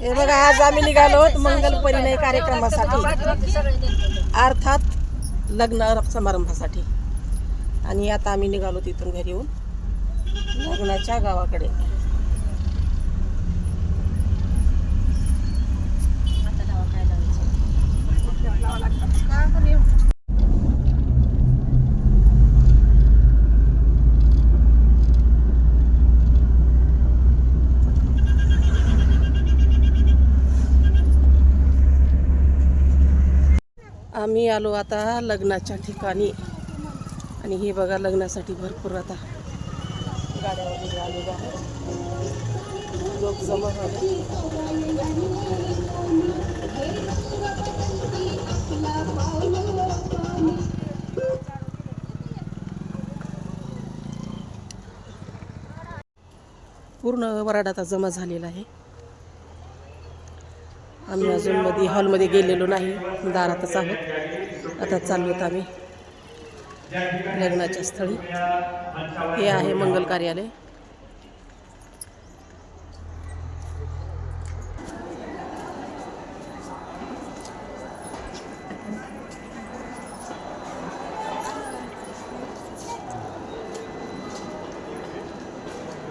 हे बघा, आज आम्ही निघालो मंगल परिणय कार्यक्रमासाठी, अर्थात लग्न समारंभासाठी. आणि आता आम्ही निघालो तिथून घरी येऊन लग्नाच्या गावाकडे. आम्ही आलो आता लग्नाच्या ठिकाणी. आणि हे बघा, लग्नासाठी भरपूर आता गाड्या वगैरे आलेल्या आहेत, लोक जमा झाले. पूर्ण वराड आता जमा झालेला आहे. आम्ही अजून मध्ये हॉलमध्ये गेलेलो नाही, दारातच आहोत. आता चाललोत आम्ही लग्नाच्या स्थळी. हे आहे मंगल कार्यालय.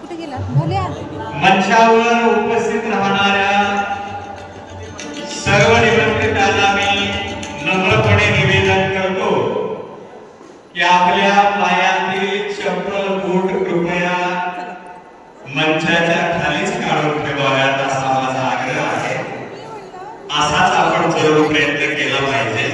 कुठे गेला? मंचावर उपस्थित राहणाऱ्या सर्व निमंत्रितांना मी नम्रपणे निवेदन करतो की आपल्या पायातील चप्पल बूट कृपया मंचाच्या खालीच काढून ठेवाव्यात असा माझा आग्रह आहे. असाच आपण जरूर प्रयत्न केला पाहिजे.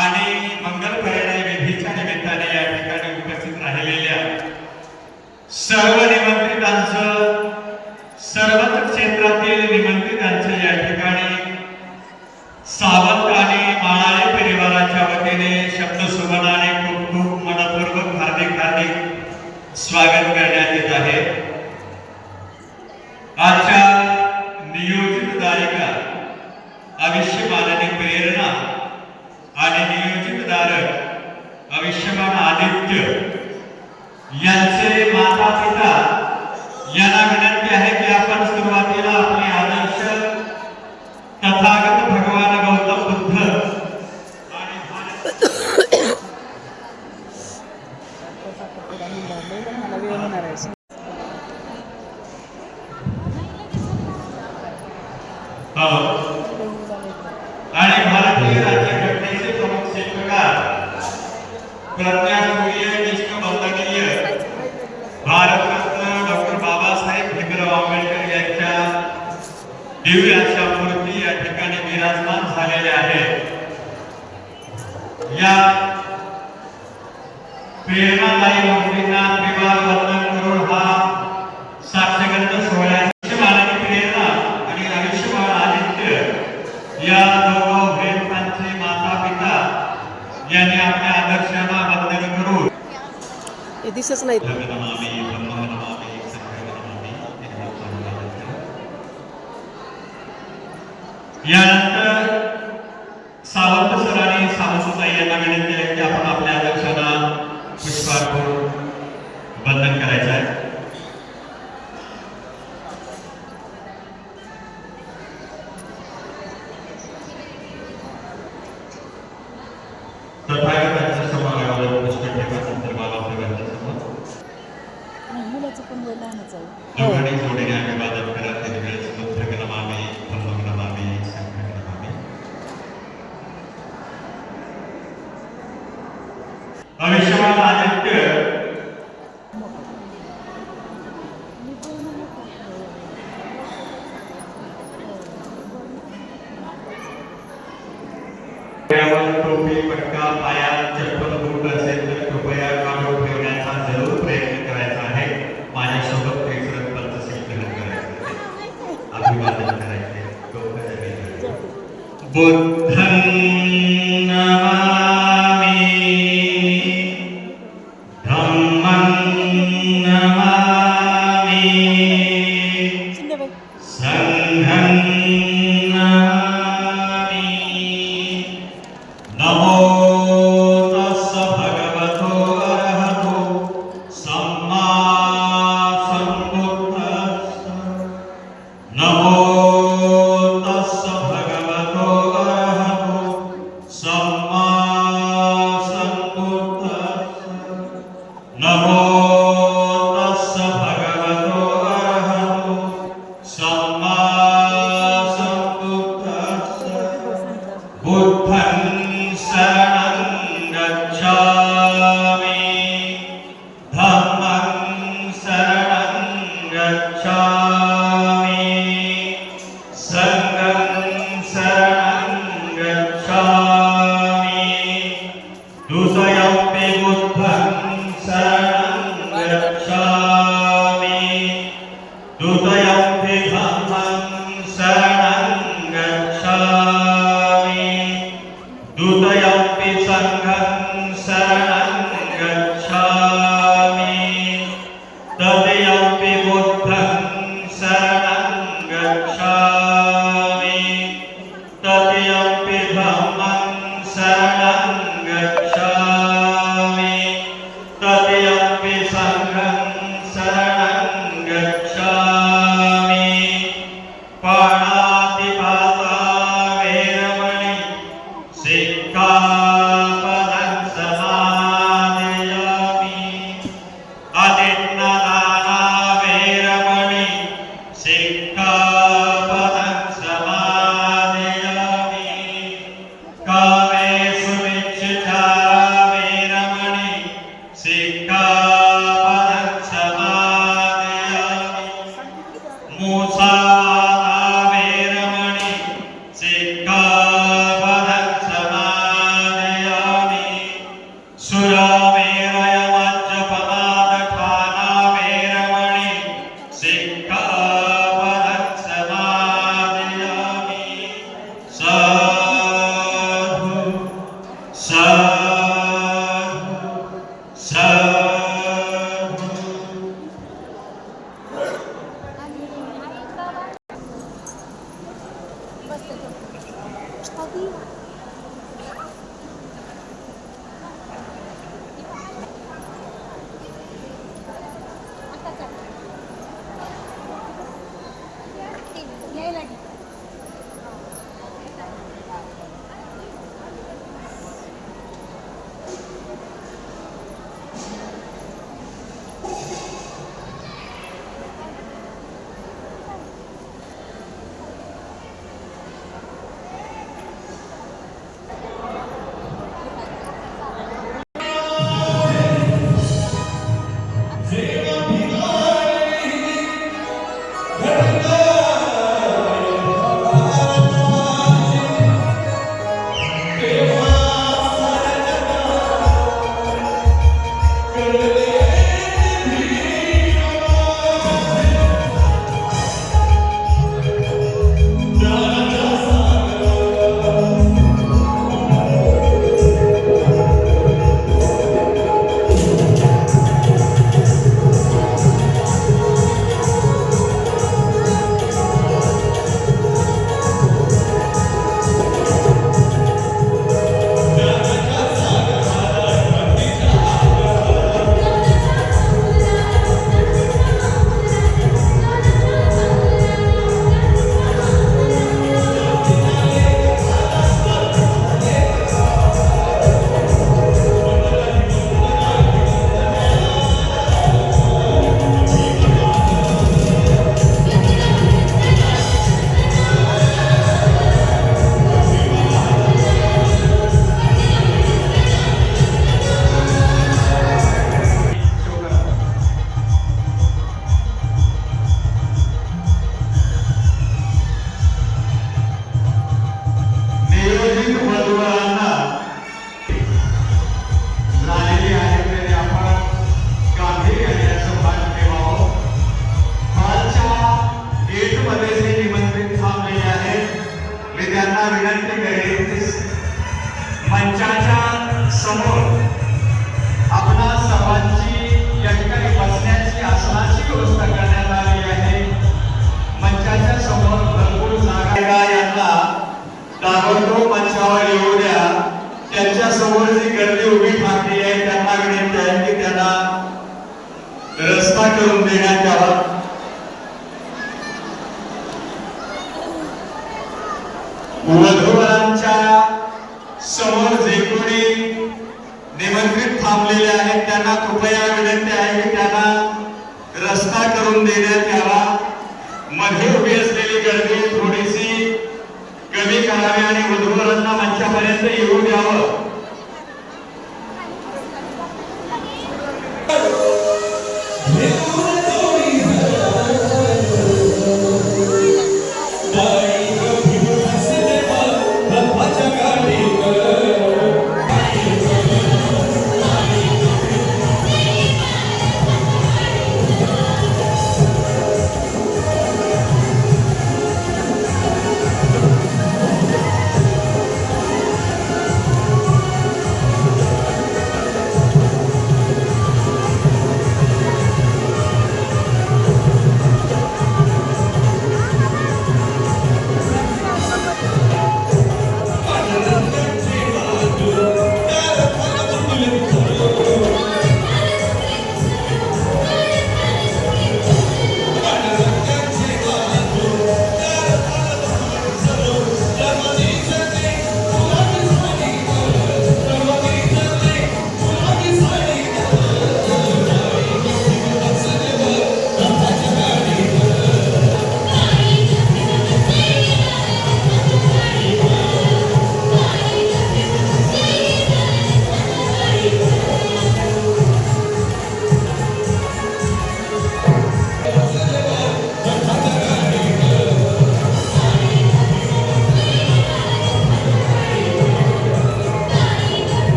आणि मंगल परिणय विधीच्या निमित्ताने या ठिकाणी उपस्थित राहिलेल्या सर्व निमंत्रितांचं, सर्वच क्षेत्रातील निमंत्रितांचं या ठिकाणी सावंत आणि माळाळे परिवाराच्या वतीने शब्दसुमनाने खूप खूप मनपूर्वक हार्दिक स्वागत करण्यात येत आहे. आजच्या नियोजित गायिका आयुष्यमानाने प्रेरणा आणि नियोजितदारक आयुष्यमान आदित्य यांचे माता पिता यांना विनंती आहे की आपण सुरुवातीला आपले आदर्श तथागत भगवान गौतम बुद्ध आणि भारतीय राज्यघटनेचे प्रमुख शिल्पकार प्रज्ञासूर्य निष्ठ वंदनीय भारतरत्न डॉक्टर बाबासाहेब भीमराव आंबेडकर यांच्या दिव्य अशा मूर्ती या ठिकाणी विराजमान झालेल्या आहेत. या प्रेरणादायी मूर्तींना त्रिवार वंदन करून हा साक्षगंध सोहळ्याची मानवी प्रेरणा आणि आयुष्यमान आदित्य या दोघं बहिणांचे माता पिता यांनी आपल्या आदर्शांना वंदन करून हे दिसच नाही. यानंतर सावंत सर आणि सावंतताई यांना विनंती आहे की आपण आपल्या आदर्शांना पुष्पार्पण वंदन करायचं आहे. तथागतांच्या समागमाला पुष्प ठेवा संदर्भाला आपल्या मुलाचं पण वय लहानच आहे. दोघांनी जोडीने अभिवादन करा. त्यावेळेस बुद्धगणमामी ब्रह्मगणमामी शंकरगणमामी. आयुष्यमान आदित्य पर्यावरण टोपी पटका पायात चप्पल बूट असेल तर कृपया काढून ठेवण्याचा जरूर प्रयत्न करायचा आहे. माझ्यासोबत केसरत पंचशील करायचं आहे. अभिवादन करायचे. डोकं जगायचं. बुद्धं नमामि धम्मं नमामि संघं नमामि. नमो तस्स भगवतो अरहतो सम्मा सम्बुद्धस्स. नमो तस्स भगवतो अरहतो सम्मा सम्बुद्धस्स. नमो तस्स भगवतो अरहतो सम्मा सम्बुद्धस्स. बुद्धं शरणं गच्छामि धम्मं शरणं गच्छामि संघं शरणं गच्छामि. द्वितीयमपि बुद्धं शरणं गच्छामि. द्वितीयमपि धम्मं शरणं गच्छामि. द्वितीयमपि संघं शरणं गच्छामि. तृतीयमपि बुद्धं शरणं गच्छामि. तृतीयमपि धम्मं शरणं गच्छामि. तृतीयमपि संघं शरणं गच्छामि. पाणातिपाता वेरमणि सिक्खापदं समादयामि. अतिन्नदाना वेरमणि सिक्खापदं समादयामि. कामेषु विच्छिद्धारा वेरमणि सिक्खापदं समादयामि. मुसावादा वेरमणि सिक्खापदं समादयामि. सुरामेरयमज्जपमादठाना वेरमणि सिक्खापदं समादयामि. साधु मंचाच्या समोर जी गर्दी उभी ठाकली आहे त्यांना विनंती आहे की त्यांना रस्ता करून देण्यात यावा. वधूवरांच्या समोर जे कोणी निमंत्रित थांबलेले आहेत त्यांना कृपया विनंती आहे की त्यांना रस्ता करून देण्यात यावा. मध्ये उभी असलेली गर्दी थोडीशी कमी करावी आणि वधूवरांना मंचापर्यंत येऊ द्यावं.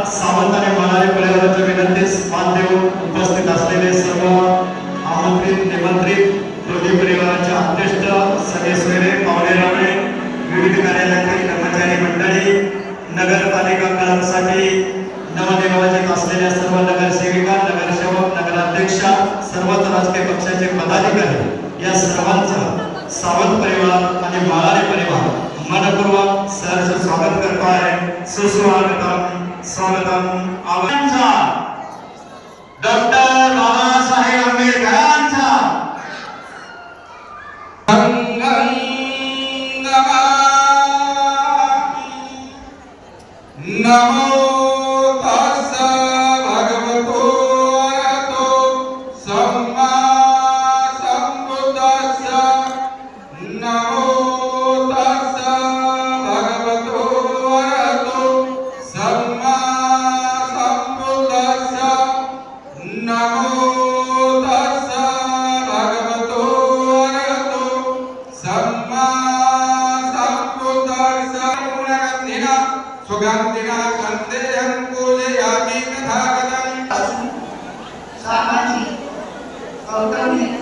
सावंत आणि मनाली परिवाराच्या विनंतीस मान देऊन उपस्थित असलेले सर्व आमंत्रित निमंत्रित दोन्ही परिवाराच्या अध्यक्ष सदस्य पावलेरावळे विविध कार्यालयातील कर्मचारी मंडळी नगरपालिका कामासाठी नवनिर्वाचित असलेल्या सर्व नगरसेविका नगरसेवक नगराध्यक्षा सर्वच राजकीय पक्षाचे पदाधिकारी या सर्वांचं सावंत परिवार आणि मनाली परिवार मनपूर्वक सहर्ष स्वागत करतो आहे. सुस्वागतम स्वागतम. आवांचा डॉक्टर बाबासाहेब आंबेडकरांचा नमो तस्स भगवतो अरहतो सम्मा सम्बुद्धस्स. नमो तस्स भगवतो अरहतो सम्मा सम्बुद्धस्स. नमो तस्स भगवतो अरहतो सम्मा सम्बुद्धस्स. सुगंधिना कंदेयं पूजयामि तथागतं. सामाजिक, कौटुंबिक,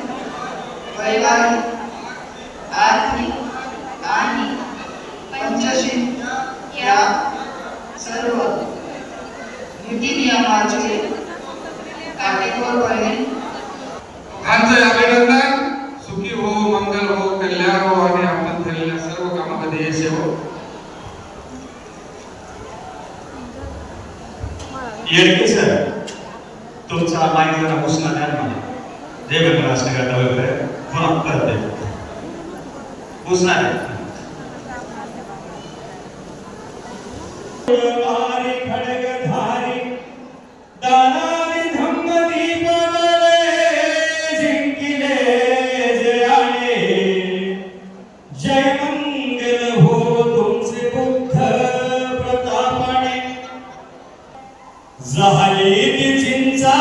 वैवाहिक, आर्थिक आणि पंचशील या सर्व नीतिनियमांचे काटेकोरपणे दोघांचे अभिनंदन. सुखी हो, मंगल हो, कल्याण हो आणि आपण केलेल्या सर्व कामामध्ये यश हो. येडके सर तुमचा माईक जरा घोषणा द्या मला. जय महाराष्ट्र करता वगैरे पुन्हा करते घोषणा द्या. झाली चिंचा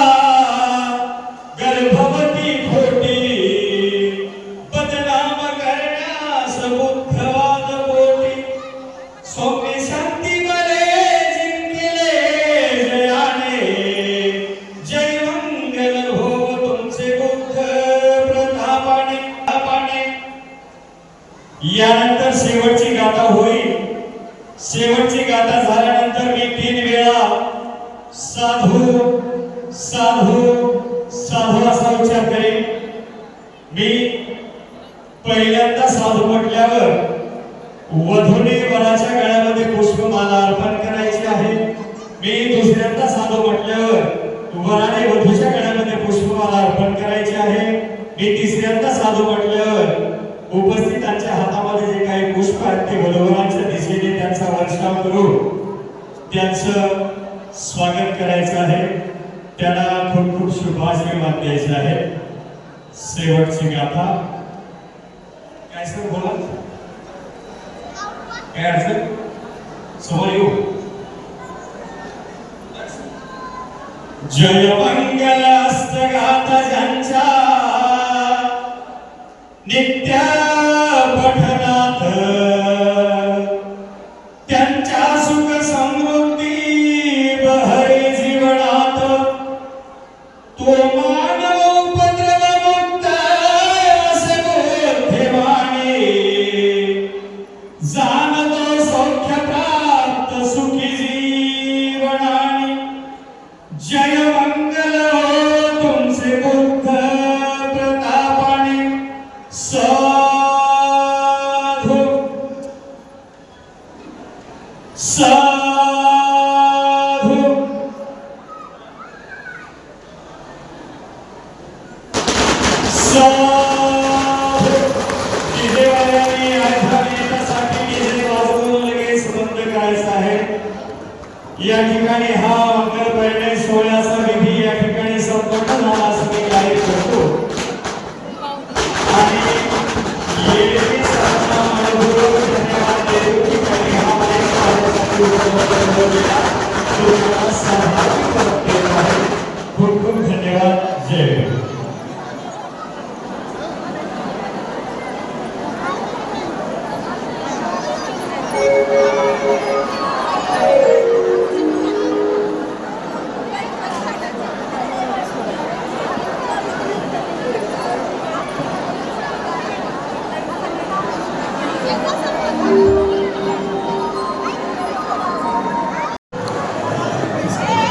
गर्भवती खोटी बदनाम करण्यास बुद्धवाद पोटी. सौम्य शांती बरे जिंकले जयाने यानंतर शेवटची गाथा होईल. शेवटची गाथा झाल्यानंतर मी 3 वेळा साधू साधू साधू असा उच्चार करेन. मी पहिल्यांदा साधू म्हटल्यावर वधूने वराच्या गळ्यामध्ये पुष्पमाला अर्पण करायची आहे. मी दुसऱ्यांदा साधू म्हटल्यावर वराने वधूच्या गळ्यामध्ये पुष्पमाला अर्पण करायची आहे. मी तिसऱ्यांदा साधू म्हटल्यावर उपस्थितांच्या हातामध्ये जे काही पुष्प आहेत ते वधूवरांच्या दिशेने त्यांचा वर्षाव करून त्यांचं स्वागत करायचं आहे. त्यांना खूप खूप शुभाशीर्वाद द्यायचे आहे. शेवटची गाथा काय सर बोला काय अडचण समोर येऊ. जय मंगल अष्टगाथा ज्यांच्या नित्य पठनात त्यांच्या सुख समृद्धी बहरे जीवनात तो मानव उपद्रव मुक्त असे बुद्धिमाने जाणतो सौख्य प्राप्त सुखी जीवनाने. जय मंगल हो तुमचे बुद्ध प्रतापाने. साधू साधू साधू. डिजेवाल्यांनी आध्यात्मिकतेसाठी डीजे वाजवून लगेच बंद करायचं आहे. या ठिकाणी हा मंगल परिणय सोहळ्याचा विधी या ठिकाणी संपन्न झाला असं मी जाहीर करतो. आणि येथे सर्वांना मनपूर्वक धन्यवाद देतो की त्यांनी हा माईक माझ्यासाठी उपलब्ध करून दिला. तो मला सहभागी करून देत आहे. खूप खूप धन्यवाद. जय हिंद.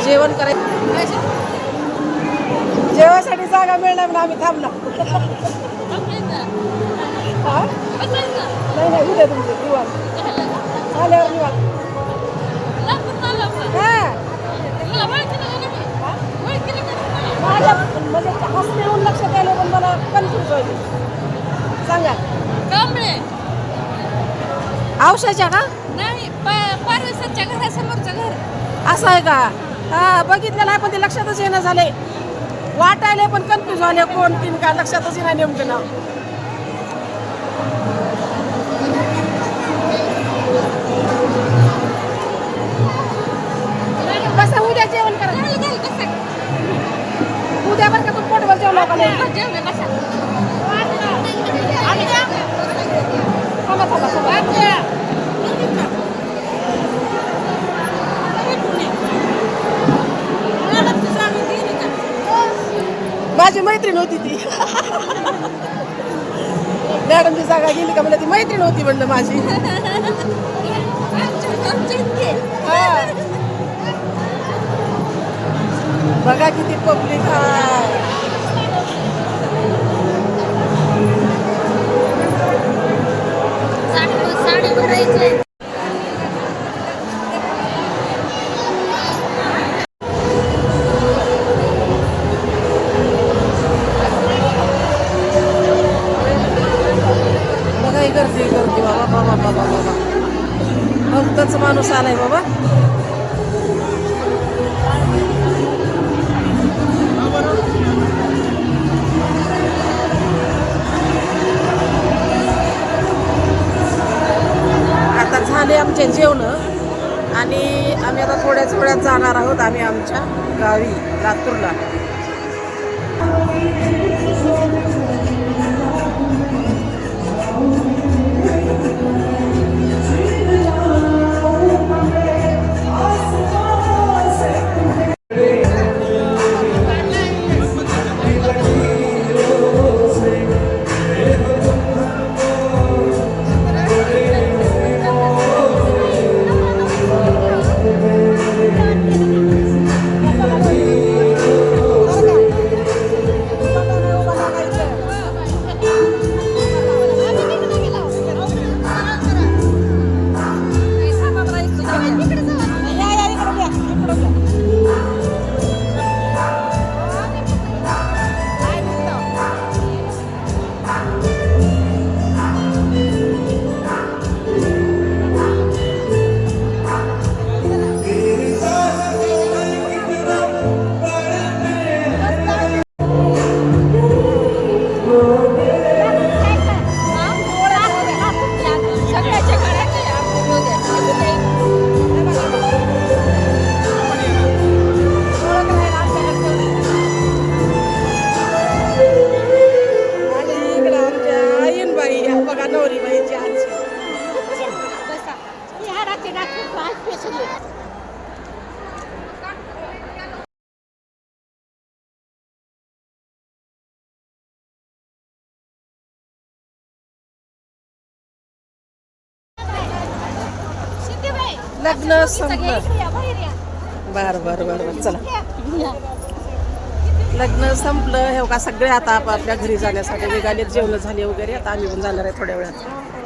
जेवण करायचं. जेवायसाठी जागा मिळणार ना आम्ही थांबलो. हा? नाही नाही उद्या तुमचे निवांत आल्यावर निवांत. माझ्या म्हणजे हसणे येऊन लक्षात आलं पण मला कन्फ्युज व्हायचं. सांगा औषधाच्या का नाही पारवेसरच्या घरासमोरचं घर असं आहे का? हा बघितलेलं आहे पण ते लक्षातच येणं झाले. वाटायला पण कन्फ्युज झाले कोण तीन का लक्षातच येणार नेमकं नाव. कसं उद्या जेवण करा. उद्या बरं का तू पोटभर जेवण का नाही. थांबा थांबा थांबा. माझी मैत्रीण होती ती. मॅडमची जागा गेली का म्हणलं ती मैत्रीण होती म्हणलं माझी. हा. बघा किती पब्लिक आहे. साडी भरायची. गर्दी गर्दी बाबा बाबा बाबा बाबा. भक्तच माणूस आलाय बाबा. आता झाले आमचे जेवण आणि आम्ही आता थोड्याच वेळात जाणार आहोत आम्ही आमच्या गावी लातूरला. लग्न संपलं. बरं बरं बरं बरं चला. लग्न संपलं हे का सगळे आता आपापल्या घरी जाण्यासाठी निघालेत. जेवण झाले वगैरे. आता आम्ही पण जाणार आहे थोड्या वेळात.